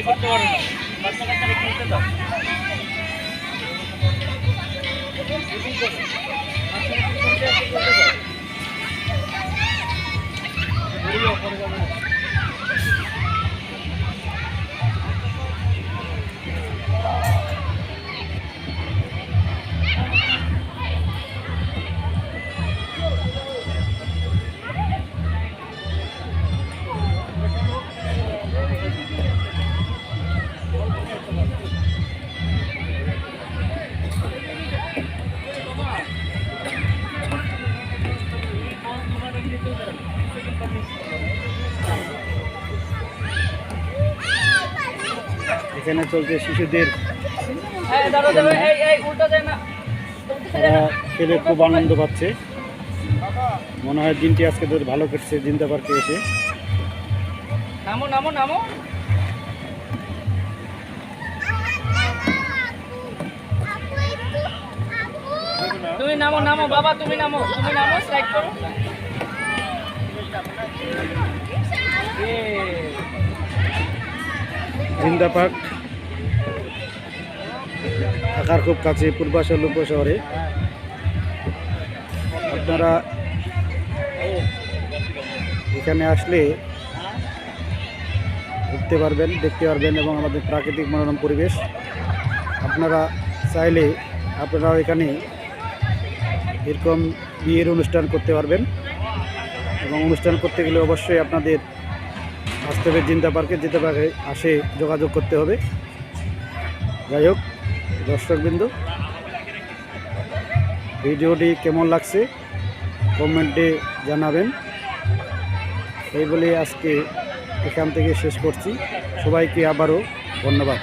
করতে পারো না, বাচ্চা কাচ্চা খেলতে দাও। এখানে চলছে শিশুদের খেলে খুব আনন্দ পাচ্ছে। মনে হয় দিনটি আজকে তোর ভালো কেটেছে জিন্দা পার্কে এসে। নামো নামো নামো, তুমি নামো নামো বাবা, তুমি নামো, তুমি নামো, স্ট্রাইক করো। জিন্দা পার্ক ঢাকার খুব কাছে পূর্বাচল উপশহরে। আপনারা এখানে আসলে ঘুরতে পারবেন, দেখতে পারবেন এবং আমাদের প্রাকৃতিক মনোরম পরিবেশ। আপনারা চাইলে আপনারাও এখানে এরকম বিয়ের অনুষ্ঠান করতে পারবেন এবং অনুষ্ঠান করতে গেলে অবশ্যই আপনাদের আসতে হবে জিন্দা পার্কে, জিন্দা পার্কে আসে যোগাযোগ করতে হবে। যাই হোক দর্শকবৃন্দ, ভিডিওটি কেমন লাগছে কমেন্টে জানাবেন। এই বলে আজকে এখান থেকে শেষ করছি। সবাইকে আবারও ধন্যবাদ।